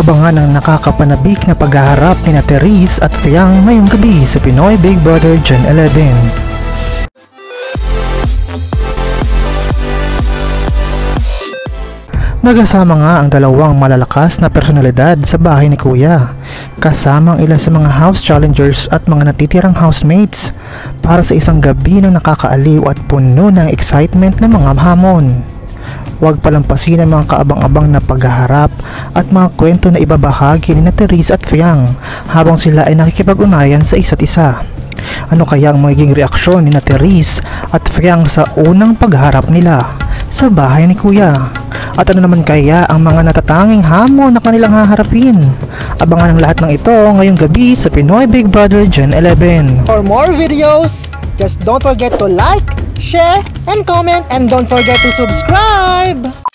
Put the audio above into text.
Abangan ang nakakapanabik na paghaharap ni Therese at Fiang ngayong gabi sa Pinoy Big Brother Gen 11. Nagasama nga ang dalawang malalakas na personalidad sa bahay ni Kuya, kasama ang ilan sa mga house challengers at mga natitirang housemates para sa isang gabi ng nakakaaliw at puno ng excitement ng mga hamon. Huwag palampasin ang mga kaabang-abang na paghaharap at mga kwento na ibabahagi ni Therese at Fiang habang sila ay nakikipag-unayan sa isa't isa. Ano kaya ang magiging reaksyon ni Therese at Fiang sa unang pagharap nila sa bahay ni Kuya? At ano naman kaya ang mga natatanging hamon na kanilang haharapin? Abangan ang lahat ng ito ngayong gabi sa Pinoy Big Brother Gen 11. For more videos, just don't forget to like, share, and comment, and don't forget to subscribe!